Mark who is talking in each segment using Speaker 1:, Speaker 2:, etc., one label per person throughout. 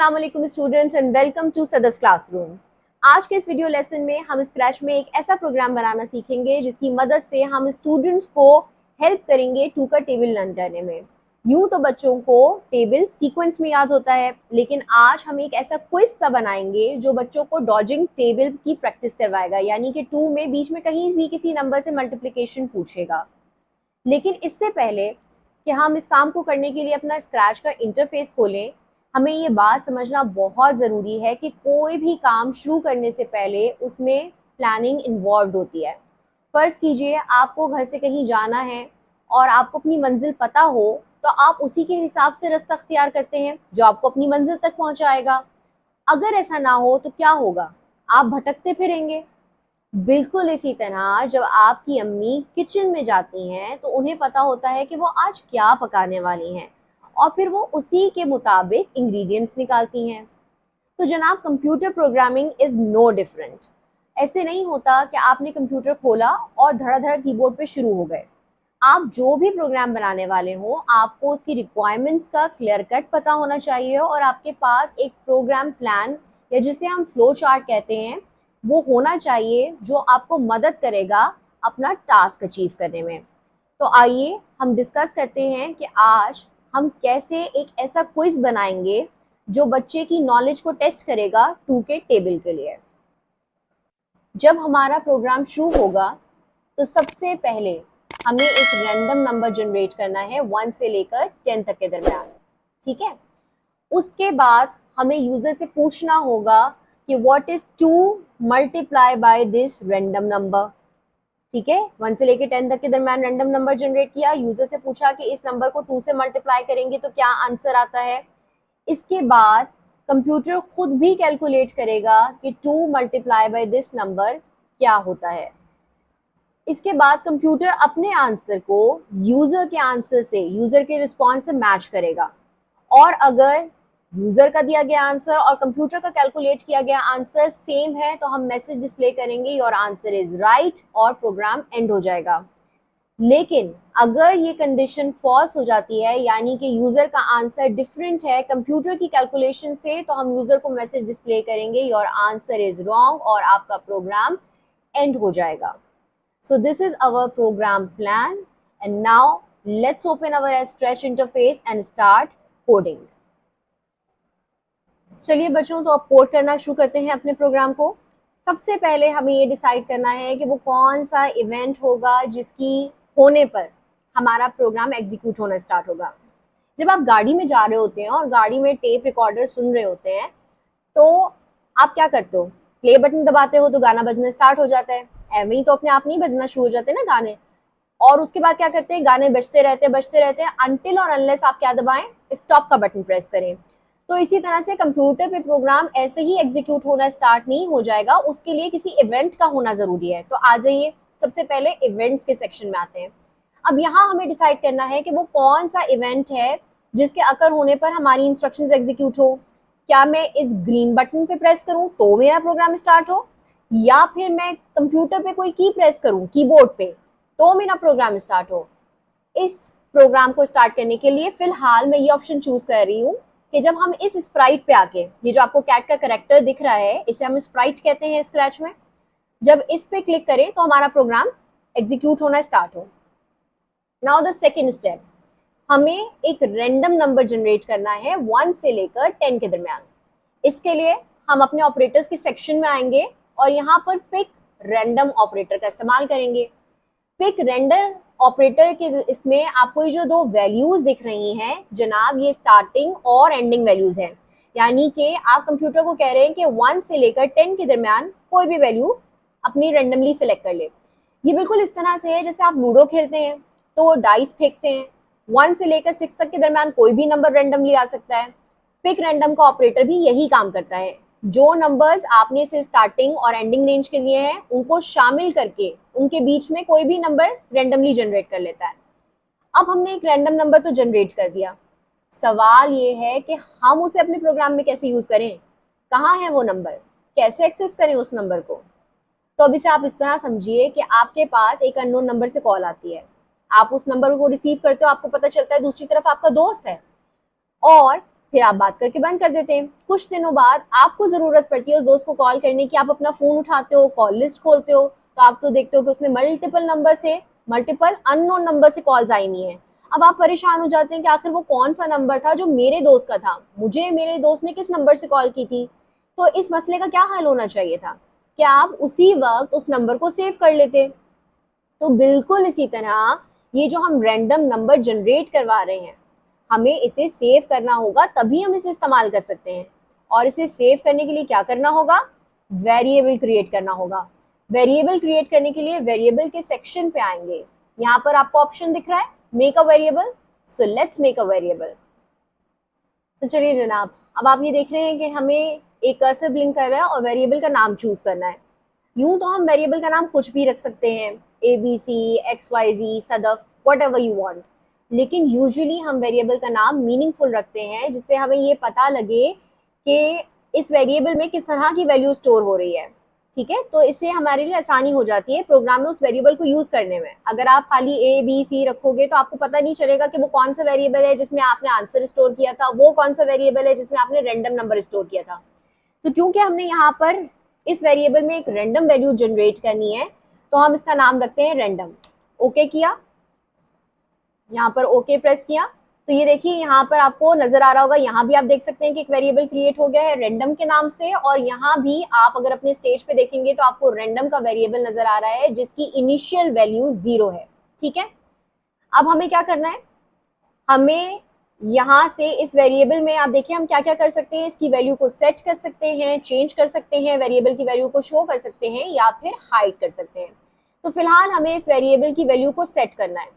Speaker 1: अस्सलाम वालेकुम students and welcome to सदर्स क्लासरूम। आज के इस वीडियो लेसन में हम स्क्रैच में एक ऐसा प्रोग्राम बनाना सीखेंगे जिसकी मदद से हम स्टूडेंट्स को हेल्प करेंगे टू का टेबल लर्न करने में। यूं तो बच्चों को टेबल सीक्वेंस में याद होता है, लेकिन आज हम एक ऐसा क्विज सा बनाएंगे जो बच्चों को डॉजिंग टेबल की प्रैक्टिस करवाएगा, यानी कि 2 में बीच में कहीं भी किसी नंबर से मल्टीप्लिकेशन पूछेगा। लेकिन इससे पहले कि हम इस काम को करने के लिए अपना स्क्रैच का इंटरफेस खोलें, हमें ये बात समझना बहुत ज़रूरी है कि कोई भी काम शुरू करने से पहले उसमें प्लानिंग इन्वॉल्व होती है। फ़र्ज़ कीजिए आपको घर से कहीं जाना है और आपको अपनी मंजिल पता हो, तो आप उसी के हिसाब से रास्ता अख्तियार करते हैं जो आपको अपनी मंजिल तक पहुंचाएगा। अगर ऐसा ना हो तो क्या होगा? आप भटकते फिरेंगे। बिल्कुल इसी तरह जब आपकी अम्मी किचन में जाती हैं तो उन्हें पता होता है कि वो आज क्या पकाने वाली हैं और फिर वो उसी के मुताबिक इंग्रेडिएंट्स निकालती हैं। तो जनाब, computer programming is no different. ऐसे नहीं होता कि आपने कंप्यूटर खोला और धड़ाधड़ कीबोर्ड पे शुरू हो गए। आप जो भी प्रोग्राम बनाने वाले हो, आपको उसकी रिक्वायरमेंट्स का क्लियर कट पता होना चाहिए और आपके पास एक प्रोग्राम प्लान या जिसे हम फ्लो चार्ट कहते हैं वो होना चाहिए, जो आपको मदद करेगा अपना टास्क अचीव करने में। तो आइए हम डिस्कस करते हैं कि आज हम कैसे एक ऐसा क्विज बनाएंगे जो बच्चे की नॉलेज को टेस्ट करेगा 2 के टेबल के लिए। जब हमारा प्रोग्राम शुरू होगा तो सबसे पहले हमें एक रैंडम नंबर जनरेट करना है 1 से लेकर 10 तक के दरमियान। ठीक है, उसके बाद हमें यूजर से पूछना होगा कि what is 2 multiply by this random number. ठीक है, 1 से लेकर 10 तक के दरमियान रैंडम नंबर जनरेट किया, यूजर से पूछा कि इस नंबर को 2 से मल्टीप्लाई करेंगे तो क्या आंसर आता है। इसके बाद कंप्यूटर खुद भी कैलकुलेट करेगा कि 2 मल्टीप्लाई बाय दिस नंबर क्या होता है। इसके बाद कंप्यूटर अपने आंसर को यूजर के आंसर से, यूजर के रिस्पॉन्स से मैच करेगा और अगर यूजर का दिया गया आंसर और कंप्यूटर का कैलकुलेट किया गया आंसर सेम है तो हम मैसेज डिस्प्ले करेंगे योर आंसर इज राइट और प्रोग्राम एंड हो जाएगा। लेकिन अगर ये कंडीशन फॉल्स हो जाती है, यानी कि यूजर का आंसर डिफरेंट है कंप्यूटर की कैलकुलेशन से, तो हम यूजर को मैसेज डिस्प्ले करेंगे योर आंसर इज रॉन्ग और आपका प्रोग्राम एंड हो जाएगा। So this is our program plan, and now let's open our Stretch interface and start coding. चलिए बच्चों, तो अब कोड करना शुरू करते हैं अपने प्रोग्राम को। सबसे पहले हमें ये डिसाइड करना है कि वो कौन सा इवेंट होगा जिसकी होने पर हमारा प्रोग्राम एग्जीक्यूट होना स्टार्ट होगा। जब आप गाड़ी में जा रहे होते हैं और गाड़ी में टेप रिकॉर्डर सुन रहे होते हैं तो आप क्या करते हो? प्ले बटन दबाते हो तो गाना बजना स्टार्ट हो जाता है। एवं ही तो अपने आप नहीं बजना शुरू हो जाते ना गाने, और उसके बाद क्या करते हैं, गाने बजते रहते हैं अनटिल और अनलेस आप क्या दबाएं, स्टॉप का बटन प्रेस करें। तो इसी तरह से कंप्यूटर पे प्रोग्राम ऐसे ही एग्जीक्यूट होना स्टार्ट नहीं हो जाएगा, उसके लिए किसी इवेंट का होना जरूरी है। तो आ जाइए सबसे पहले इवेंट्स के सेक्शन में आते हैं। अब यहाँ हमें डिसाइड करना है कि वो कौन सा इवेंट है जिसके अकर होने पर हमारी इंस्ट्रक्शंस एग्जीक्यूट हो। क्या मैं इस ग्रीन बटन पे प्रेस करूं तो मेरा प्रोग्राम स्टार्ट हो, या फिर मैं कंप्यूटर पे कोई की प्रेस करूं कीबोर्ड पे तो मेरा प्रोग्राम स्टार्ट हो। इस प्रोग्राम को स्टार्ट करने के लिए फिलहाल मैं ये ऑप्शन चूज कर रही हूँ कि जब हम इस स्प्राइट पे आके, ये जो आपको कैट का कैरेक्टर दिख रहा है इसे हम स्प्राइट कहते हैं स्क्रैच में, जब इस पे क्लिक करें तो हमारा प्रोग्राम एग्जीक्यूट होना स्टार्ट हो। नाउ द सेकेंड स्टेप, हमें एक रैंडम नंबर जनरेट करना है 1 से लेकर 10 के दरमियान। इसके लिए हम अपने ऑपरेटर्स के सेक्शन में आएंगे और यहाँ पर पिक रैंडम ऑपरेटर का इस्तेमाल करेंगे। पिक रेंडर ऑपरेटर के इसमें आपको ये जो 2 वैल्यूज दिख रही हैं जनाब, ये स्टार्टिंग और एंडिंग वैल्यूज हैं, यानी कि आप कंप्यूटर को कह रहे हैं कि 1 से लेकर 10 के दरमियान कोई भी वैल्यू अपनी रेंडमली सिलेक्ट कर ले। ये बिल्कुल इस तरह से है जैसे आप लूडो खेलते हैं तो डाइस फेंकते हैं, 1 से लेकर 6 तक के दरमियान कोई भी नंबर रेंडमली आ सकता है। पिक रैंडम का ऑपरेटर भी यही काम करता है, जो नंबर्स आपने इसे स्टार्टिंग और एंडिंग रेंज के लिए हैं उनको शामिल करके उनके बीच में कोई भी नंबर रैंडमली जनरेट कर लेता है। अब हमने एक रैंडम नंबर तो जनरेट कर दिया, सवाल ये है कि हम उसे अपने प्रोग्राम में कैसे यूज करें, कहाँ है वो नंबर, कैसे एक्सेस करें उस नंबर को। तो अब इसे आप इस तरह समझिए कि आपके पास एक अननोन नंबर से कॉल आती है, आप उस नंबर को रिसीव करते हो, आपको पता चलता है दूसरी तरफ आपका दोस्त है और फिर आप बात करके बंद कर देते हैं। कुछ दिनों बाद आपको ज़रूरत पड़ती है उस दोस्त को कॉल करने की, आप अपना फ़ोन उठाते हो, कॉल लिस्ट खोलते हो, तो आप तो देखते हो कि उसमें मल्टीपल अननोन नंबर से कॉल्स आई हुई हैं। अब आप परेशान हो जाते हैं कि आखिर वो कौन-सा नंबर था जो मेरे दोस्त का था? मुझे मेरे दोस्त ने किस नंबर से कॉल की थी? तो इस मसले का क्या हल होना चाहिए था? क्या आप उसी वक़्त उस नंबर को सेव कर लेते? तो बिल्कुल इसी तरह ये जो हम रैंडम नंबर जनरेट करवा रहे हैं, हमें इसे सेव करना होगा, तभी हम इसे इस्तेमाल कर सकते हैं। और इसे सेव करने के लिए क्या करना होगा? वेरिएबल क्रिएट करना होगा। वेरिएबल क्रिएट करने के लिए वेरिएबल के सेक्शन पे आएंगे। यहाँ पर आपको ऑप्शन दिख रहा है make a variable, so let's make a variable. तो चलिए जनाब, अब आप ये देख रहे हैं कि हमें एक कर्सर ब्लिंक कर रहा है और वेरिएबल का नाम चूज करना है। यूं तो हम वेरिएबल का नाम कुछ भी रख सकते हैं, ABC, XYZ, Sadaf, whatever you want, लेकिन यूजुअली हम वेरिएबल का नाम मीनिंगफुल रखते हैं जिससे हमें ये पता लगे कि इस वेरिएबल में किस तरह की वैल्यू स्टोर हो रही है। ठीक है, तो इससे हमारे लिए आसानी हो जाती है प्रोग्राम में उस वेरिएबल को यूज करने में। अगर आप खाली ABC रखोगे तो आपको पता नहीं चलेगा कि वो कौन सा वेरिएबल है जिसमें आपने आंसर स्टोर किया था, वो कौन सा वेरिएबल है जिसमें आपने रैंडम नंबर स्टोर किया था। तो क्योंकि हमने यहाँ पर इस वेरिएबल में एक रैंडम वैल्यू जनरेट करनी है, तो हम इसका नाम रखते हैं रैंडम। ओके किया, यहाँ पर ओके प्रेस किया, तो ये देखिए यहाँ पर आपको नजर आ रहा होगा, यहाँ भी आप देख सकते हैं कि एक वेरिएबल क्रिएट हो गया है रैंडम के नाम से, और यहाँ भी आप अगर अपने स्टेज पे देखेंगे तो आपको रैंडम का वेरिएबल नजर आ रहा है जिसकी इनिशियल वैल्यू 0 है। ठीक है, अब हमें क्या करना है? हमें यहाँ से इस वेरिएबल में आप देखिए हम क्या क्या कर सकते हैं, इसकी वैल्यू को सेट कर सकते हैं, चेंज कर सकते हैं, वेरिएबल की वैल्यू को शो कर सकते हैं या फिर हाइड कर सकते हैं। तो फिलहाल हमें इस वेरिएबल की वैल्यू को सेट करना है।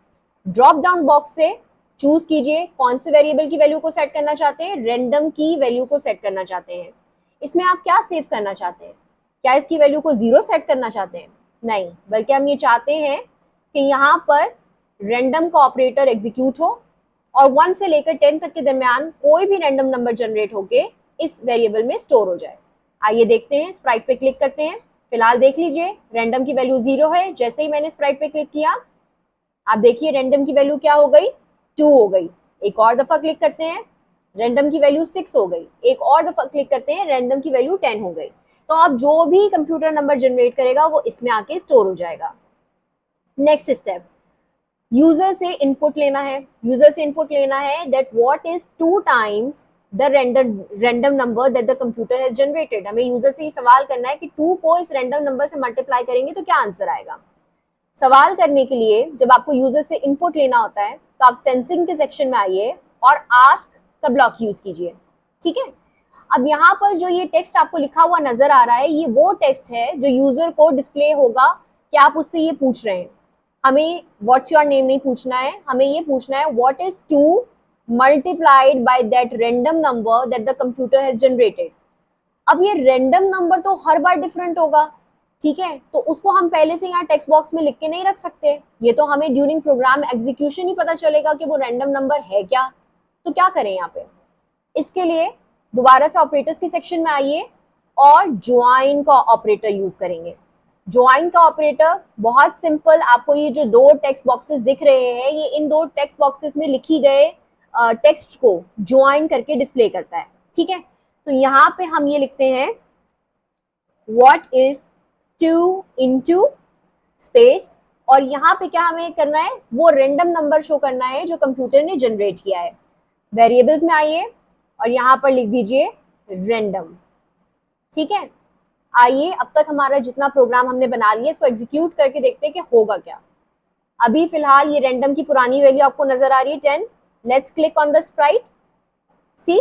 Speaker 1: ड्रॉप डाउन बॉक्स से चूज कीजिए कौन से वेरिएबल की वैल्यू को सेट करना चाहते हैं। रैंडम की वैल्यू को सेट करना चाहते हैं। इसमें आप क्या सेव करना चाहते हैं? क्या इसकी वैल्यू को 0 सेट करना चाहते हैं? नहीं, बल्कि हम ये चाहते हैं कि यहाँ पर रैंडम का ऑपरेटर एग्जीक्यूट हो और 1 से लेकर 10 तक के दरमियान कोई भी रैंडम नंबर जनरेट होके इस वेरिएबल में स्टोर हो जाए। आइए देखते हैं, स्प्राइट पे क्लिक करते हैं। फिलहाल देख लीजिए रैंडम की वैल्यू 0 है। जैसे ही मैंने स्प्राइट पे क्लिक किया, आप देखिए रैंडम की वैल्यू क्या हो गई? 2 हो गई। एक और दफा क्लिक करते हैं, रैंडम की वैल्यू 6 हो गई। एक और दफा क्लिक करते हैं, रैंडम की वैल्यू 10 हो गई। तो अब जो भी कंप्यूटर नंबर जनरेट करेगा वो इसमें आके स्टोर हो जाएगा। नेक्स्ट स्टेप, यूजर से इनपुट लेना है। यूजर से इनपुट लेना है that what is 2 times the random number that the computer has generated. हमें यूजर से ही सवाल करना है कि 2 को इस रैंडम नंबर से मल्टीप्लाई करेंगे तो क्या आंसर आएगा। सवाल करने के लिए जब आपको यूजर से इनपुट लेना होता है तो आप सेंसिंग के सेक्शन में आइए और आस्क का ब्लॉक यूज कीजिए। ठीक है, अब यहाँ पर जो ये टेक्स्ट आपको लिखा हुआ नजर आ रहा है, ये वो टेक्स्ट है जो यूजर को डिस्प्ले होगा कि आप उससे ये पूछ रहे हैं। हमें व्हाट्स योर नेम नहीं पूछना है, हमें ये पूछना है what is 2 multiplied by that random number that the computer has generated. अब ये रैंडम नंबर तो हर बार डिफरेंट होगा, ठीक है, तो उसको हम पहले से यहाँ टेक्स्ट बॉक्स में लिख के नहीं रख सकते। ये तो हमें ड्यूरिंग प्रोग्राम एग्जीक्यूशन ही पता चलेगा कि वो रैंडम नंबर है क्या। तो क्या करें यहाँ पे? इसके लिए दोबारा से ऑपरेटर्स के सेक्शन में आइए और ज्वाइन का ऑपरेटर यूज करेंगे। ज्वाइन का ऑपरेटर बहुत सिंपल, आपको ये जो 2 टेक्स्ट बॉक्सेस दिख रहे हैं, ये इन 2 टेक्स्ट बॉक्सेस में लिखी गए टेक्स्ट को ज्वाइन करके डिस्प्ले करता है। ठीक है, तो यहाँ पे हम ये लिखते हैं व्हाट इज 2 इंटू स्पेस, और यहाँ पे क्या हमें करना है? वो रैंडम नंबर शो करना है जो कंप्यूटर ने जनरेट किया है। वेरिएबल्स में आइए और यहाँ पर लिख दीजिए रैंडम। ठीक है, आइए अब तक हमारा जितना प्रोग्राम हमने बना लिया इसको एग्जीक्यूट करके देखते हैं कि होगा क्या। अभी फिलहाल ये रैंडम की पुरानी वैल्यू आपको नजर आ रही है 10। Let's click on the sprite, see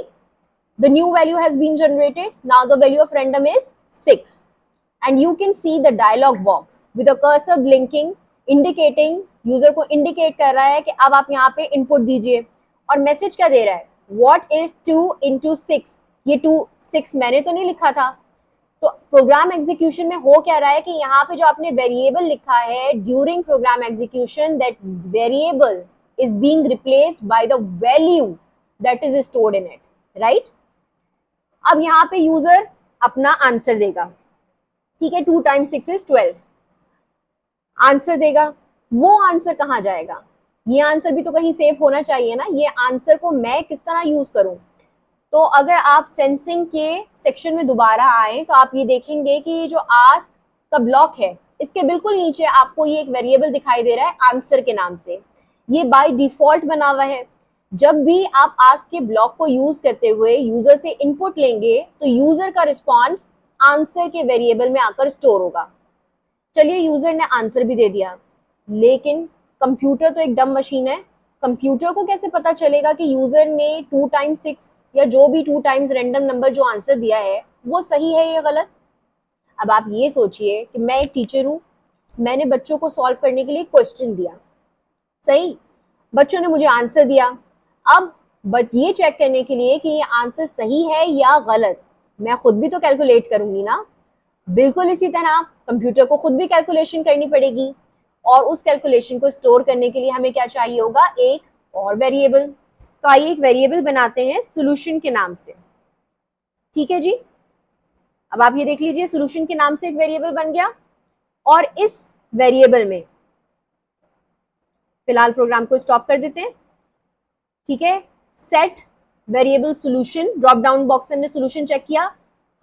Speaker 1: the new value has been generated. Now the value of random is 6 and you can see the dialog box with a cursor blinking indicating, user को indicate कर रहा है कि अब आप यहाँ पे input दीजिए। और मैसेज क्या दे रहा है? What is 2 into 6? ये 2 6 मैंने तो नहीं लिखा था। तो प्रोग्राम एग्जीक्यूशन में हो क्या रहा है कि यहाँ पे जो आपने वेरिएबल लिखा है during program execution, that variable is being replaced by the value that is stored in it, right. अब यहाँ पे यूजर अपना आंसर देगा। ठीक है, 2 times 6 is 12 आंसर देगा। वो आंसर कहाँ जाएगा? ये आंसर भी तो कहीं सेव होना चाहिए ना। ये आंसर को मैं किस तरह यूज करूं? तो अगर आप सेंसिंग के सेक्शन में दोबारा आए तो आप ये देखेंगे कि जो आस्क का ब्लॉक है इसके बिल्कुल नीचे आपको ये एक वेरिएबल दिखाई दे रहा है आंसर के नाम से। ये बाय डिफॉल्ट बना हुआ है। जब भी आप आस्क के ब्लॉक को यूज करते हुए यूजर से इनपुट लेंगे तो यूजर का रिस्पॉन्स आंसर के वेरिएबल में आकर स्टोर होगा। चलिए यूजर ने आंसर भी दे दिया, लेकिन कंप्यूटर तो एक डम मशीन है। कंप्यूटर को कैसे पता चलेगा कि यूजर ने 2 टाइम्स 6 या जो भी 2 टाइम्स रैंडम नंबर जो आंसर दिया है वो सही है या गलत। अब आप ये सोचिए कि मैं एक टीचर हूं, मैंने बच्चों को सॉल्व करने के लिए क्वेश्चन दिया, सही, बच्चों ने मुझे आंसर दिया। अब बट ये चेक करने के लिए कि ये आंसर सही है या गलत, मैं खुद भी तो कैलकुलेट करूंगी ना। बिल्कुल इसी तरह कंप्यूटर को खुद भी कैलकुलेशन करनी पड़ेगी, और उस कैलकुलेशन को स्टोर करने के लिए हमें क्या चाहिए होगा, एक और वेरिएबल। तो आइए एक वेरिएबल बनाते हैं सॉल्यूशन के नाम से। ठीक है जी, अब आप ये देख लीजिए सॉल्यूशन के नाम से एक वेरिएबल बन गया, और इस वेरिएबल में फिलहाल प्रोग्राम को स्टॉप कर देते हैं। ठीक है, set variable solution, drop down box से हमने सॉल्यूशन चेक किया,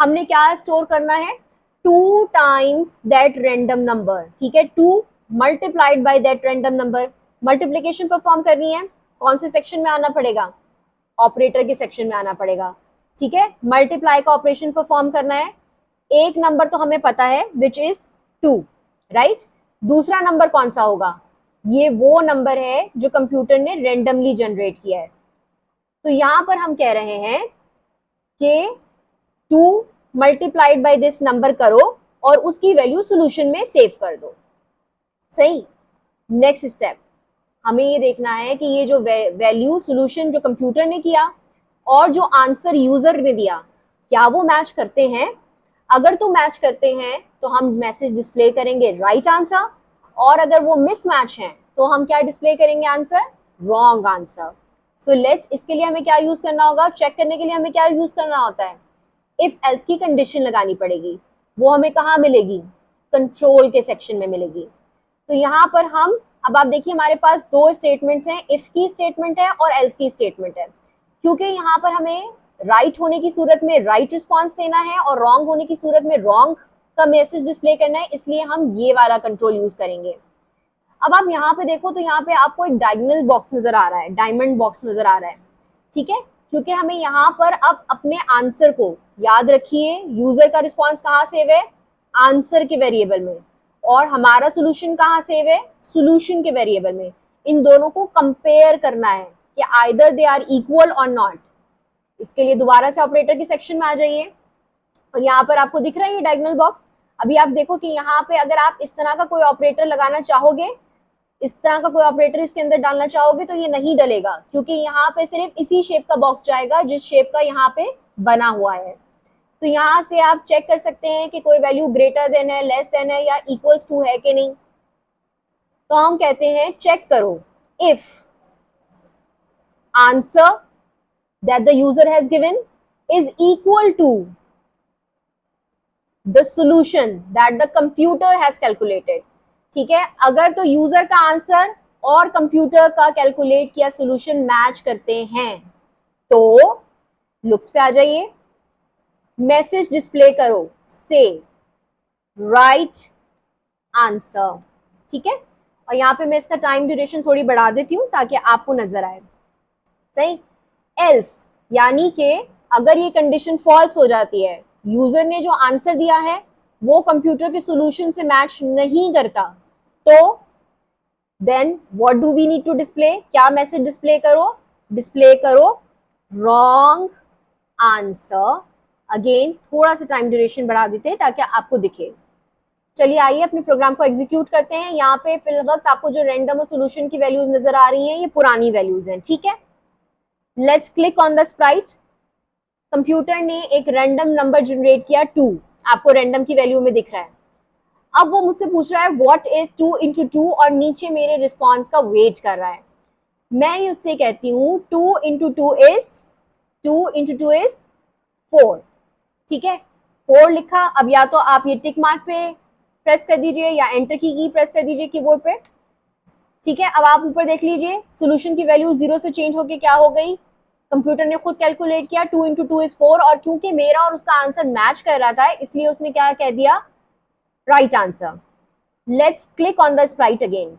Speaker 1: हमने क्या स्टोर करना है, 2 टाइम्स दैट रैंडम नंबर। ठीक है, 2 multiplied by that random number. Multiplication perform करनी है, कौन से सेक्शन में आना पड़ेगा, ऑपरेटर के सेक्शन में आना पड़ेगा। ठीक है, मल्टीप्लाई का ऑपरेशन परफॉर्म करना है। एक नंबर तो हमें पता है विच इज 2, राइट। दूसरा नंबर कौन सा होगा, ये वो नंबर है जो कंप्यूटर ने रेंडमली जनरेट किया है। तो यहां पर हम कह रहे हैं कि 2 मल्टीप्लाइड बाय दिस नंबर करो और उसकी वैल्यू सॉल्यूशन में सेव कर दो। सही, नेक्स्ट स्टेप हमें ये देखना है कि ये जो वैल्यू सॉल्यूशन जो कंप्यूटर ने किया और जो आंसर यूजर ने दिया, क्या वो मैच करते हैं। अगर तो मैच करते हैं तो हम मैसेज डिस्प्ले करेंगे राइट आंसर, और अगर वो मिसमैच हैं तो हम क्या डिस्प्ले करेंगे, answer wrong answer. So let's, इसके लिए हमें क्या यूज करना होगा, चेक करने के लिए हमें क्या यूज करना होता है, इफ एल्स की कंडीशन लगानी पड़ेगी। वो हमें कहाँ मिलेगी, कंट्रोल के सेक्शन में मिलेगी। तो यहाँ पर हम, अब आप देखिए हमारे पास 2 स्टेटमेंट्स हैं, इफ की स्टेटमेंट है और एल्स की स्टेटमेंट है। क्योंकि यहाँ पर हमें राइट होने की सूरत में राइट रिस्पॉन्स देना है और रॉन्ग होने की सूरत में रॉन्ग का मैसेज डिस्प्ले करना है, इसलिए हम ये वाला कंट्रोल यूज करेंगे। अब आप यहाँ पे देखो तो यहाँ पे आपको एक डायगोनल बॉक्स नजर आ रहा है, डायमंड बॉक्स नजर आ रहा है। ठीक है, क्योंकि हमें यहाँ पर अब अपने आंसर को, याद रखिए यूजर का रिस्पॉन्स कहाँ सेव है, आंसर के वेरिएबल में, और हमारा सोल्यूशन कहाँ सेव है, सोल्यूशन के वेरिएबल में। इन दोनों को कंपेयर करना है कि आइदर दे आर इक्वल और नॉट। इसके लिए दोबारा से ऑपरेटर के सेक्शन में आ जाइए, और यहाँ पर आपको दिख रहा है ये डायगोनल बॉक्स। अभी आप देखो कि यहाँ पे अगर आप इस तरह का कोई ऑपरेटर लगाना चाहोगे, इस तरह का कोई ऑपरेटर इसके अंदर डालना चाहोगे तो ये नहीं डलेगा, क्योंकि यहाँ पे सिर्फ इसी शेप का बॉक्स जाएगा जिस शेप का यहाँ पे बना हुआ है। तो यहाँ से आप चेक कर सकते हैं कि कोई वैल्यू ग्रेटर देन है, लेस देन है या इक्वल्स टू है कि नहीं। तो हम कहते हैं चेक करो if answer that the user has given is equal to the solution that the computer has calculated. ठीक है, अगर तो यूजर का आंसर और कंप्यूटर का कैलकुलेट किया सॉल्यूशन मैच करते हैं तो लुक्स पे आ जाइए, मैसेज डिस्प्ले करो से राइट आंसर। ठीक है, और यहाँ पे मैं इसका टाइम ड्यूरेशन थोड़ी बढ़ा देती हूँ ताकि आपको नजर आए। सही, एल्स यानी कि अगर ये कंडीशन फॉल्स हो जाती है, यूजर ने जो आंसर दिया है वो कंप्यूटर के सॉल्यूशन से मैच नहीं करता, तो then what do we need to display, क्या मैसेज डिस्प्ले करो रॉन्ग आंसर। अगेन थोड़ा सा टाइम ड्यूरेशन बढ़ा देते हैं ताकि आपको दिखे। चलिए आइए अपने प्रोग्राम को एग्जीक्यूट करते हैं। यहाँ पे फिल वक्त आपको जो रैंडम और सॉल्यूशन की वैल्यूज नजर आ रही हैं ये पुरानी वैल्यूज हैं। ठीक है, let's click on the Sprite. Computer ने एक रैंडम नंबर जनरेट किया 2, आपको रैंडम की वैल्यू में दिख रहा है। अब वो मुझसे पूछ रहा है व्हाट इज 2 इंटू 2 और नीचे मेरे रिस्पॉन्स का वेट कर रहा है। मैं उससे कहती हूँ 2 इंटू 2 इज 4। ठीक है, 4 लिखा। अब या तो आप ये टिक मार्क पे प्रेस कर दीजिए या एंटर की प्रेस कर दीजिए कीबोर्ड पे। ठीक है, अब आप ऊपर देख लीजिए सोल्यूशन की वैल्यू 0 से चेंज होके क्या हो गई, कंप्यूटर ने खुद कैलकुलेट किया 2 into 2 is 4, और क्योंकि मेरा और उसका आंसर मैच कर रहा था इसलिए उसने क्या कह दिया, right answer. Let's click on the Sprite again.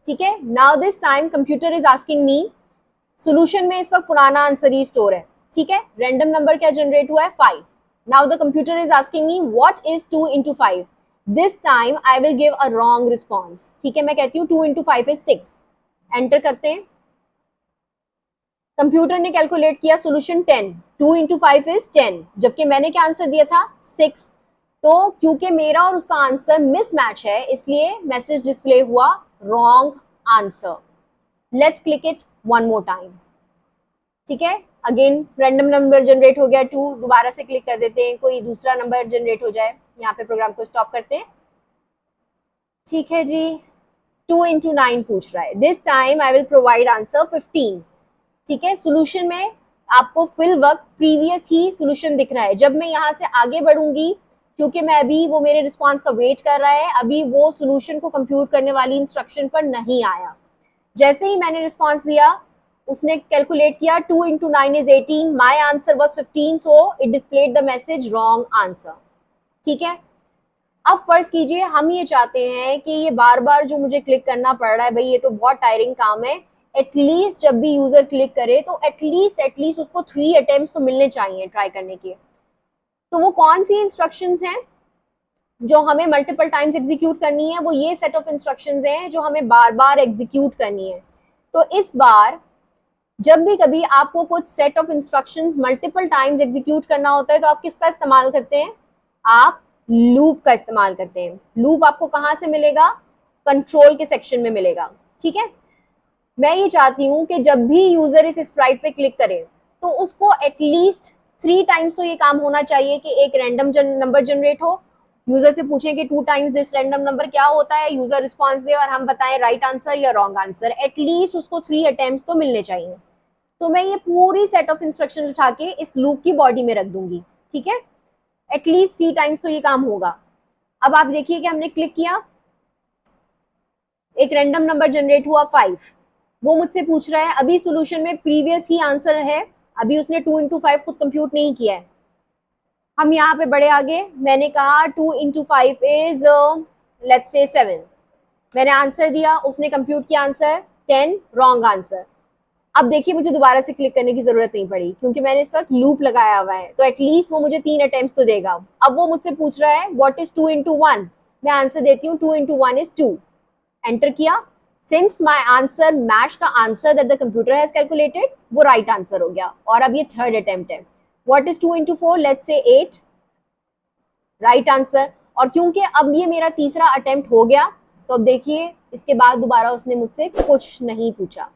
Speaker 1: ठीक है, now this time computer is asking me, solution में इस वक्त पुराना आंसर ही स्टोर है। ठीक है, रैंडम नंबर क्या जनरेट हुआ है, 5। Now the computer is asking me what is 2 into 5। This time I will give a wrong response. ठीक है, मैं कहती हूँ 2 into 5 is 6। एंटर करते हैं, कंप्यूटर ने कैलकुलेट किया सोल्यूशन 10, 2 into 5 is 10, जबकि मैंने क्या आंसर दिया था, 6। तो क्योंकि मेरा और उसका आंसर मिसमैच है इसलिए मैसेज डिस्प्ले हुआ wrong answer. Let's click it one more time. ठीक है, अगेन रैंडम नंबर जनरेट हो गया 2, दोबारा से क्लिक कर देते हैं, कोई दूसरा नंबर जनरेट हो जाए। यहाँ पे प्रोग्राम को स्टॉप करते हैं। ठीक है जी, 2 into 9 पूछ रहा है। This time I will provide answer 15। ठीक है, सोल्यूशन में आपको फिल वक्त प्रीवियस ही सोल्यूशन दिख रहा है। जब मैं यहाँ से आगे बढ़ूंगी, क्योंकि मैं अभी वो मेरे रिस्पॉन्स का वेट कर रहा है, अभी वो सोल्यूशन को कंप्यूट करने वाली इंस्ट्रक्शन पर नहीं आया। जैसे ही मैंने रिस्पॉन्स दिया उसने कैलकुलेट किया 2 into 9 is 18, my answer was 15, so it displayed the message wrong answer. ठीक है, अब फर्ज कीजिए हम ये चाहते हैं कि ये बार बार जो मुझे क्लिक करना पड़ रहा है, भाई ये तो बहुत टायरिंग काम है, एटलीस्ट जब भी यूजर क्लिक करे तो एटलीस्ट उसको 3 अटेम्प्ट्स तो मिलने चाहिए ट्राई करने के। तो वो कौन सी इंस्ट्रक्शंस हैं जो हमें मल्टीपल टाइम्स एग्जीक्यूट करनी है, वो ये सेट ऑफ इंस्ट्रक्शंस हैं जो हमें बार बार एग्जीक्यूट करनी है। तो इस बार जब भी कभी आपको कुछ set of instructions multiple times execute करना होता है तो आप किसका इस्तेमाल करते हैं, आप लूप का इस्तेमाल करते हैं। लूप आपको कहां से मिलेगा, कंट्रोल के सेक्शन में मिलेगा। ठीक है, मैं ये चाहती हूँ कि जब भी यूजर इस स्प्राइट पे क्लिक करे तो उसको एटलीस्ट 3 टाइम्स तो ये काम होना चाहिए कि एक रैंडम नंबर जनरेट हो, यूजर से पूछें कि 2 टाइम्स दिस रैंडम नंबर क्या होता है, यूजर रिस्पॉन्स दे और हम बताएं राइट आंसर या रॉन्ग आंसर। एटलीस्ट उसको 3 अटेम्प्ट्स तो मिलने चाहिए। तो मैं ये पूरी सेट ऑफ इंस्ट्रक्शन उठा के इस लूप की बॉडी में रख दूंगी। ठीक है, एटलीस्ट 3 टाइम्स तो ये काम होगा। अब आप देखिए कि हमने क्लिक किया, एक रैंडम नंबर जनरेट हुआ 5। वो मुझसे पूछ रहा है, अभी सॉल्यूशन में प्रीवियस ही आंसर है, अभी उसने 2 into 5 खुद कंप्यूट नहीं किया है। हम यहाँ पे बड़े आगे, मैंने कहा 2 into 5 इज लेट्स से 7। मैंने आंसर दिया, उसने कंप्यूट किया आंसर 10, रॉन्ग आंसर। अब देखिए मुझे दोबारा से क्लिक करने की जरूरत नहीं पड़ी क्योंकि मैंने इस वक्त लूप लगाया हुआ है, तो एटलीस्ट वो मुझे 3 अटेम्प्ट्स तो देगा। अब वो मुझसे पूछ रहा है व्हाट इज 2 into 1, मैं आंसर देती हूँ 2 into 1 is 2। एंटर किया, since my answer match the answer that the computer has calculated, वो राइट आंसर हो गया और अब ये थर्ड अटेम्प्ट है। What is 2 into 4, let's say 8, right answer. और क्योंकि अब ये मेरा तीसरा अटेम्प्ट हो गया तो अब देखिए इसके बाद दोबारा उसने मुझसे कुछ नहीं पूछा।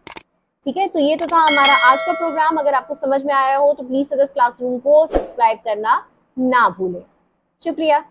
Speaker 1: ठीक है, तो ये तो था हमारा आज का प्रोग्राम। अगर आपको समझ में आया हो तो प्लीज सदर्स क्लासरूम को सब्सक्राइब करना ना भूलें। शुक्रिया।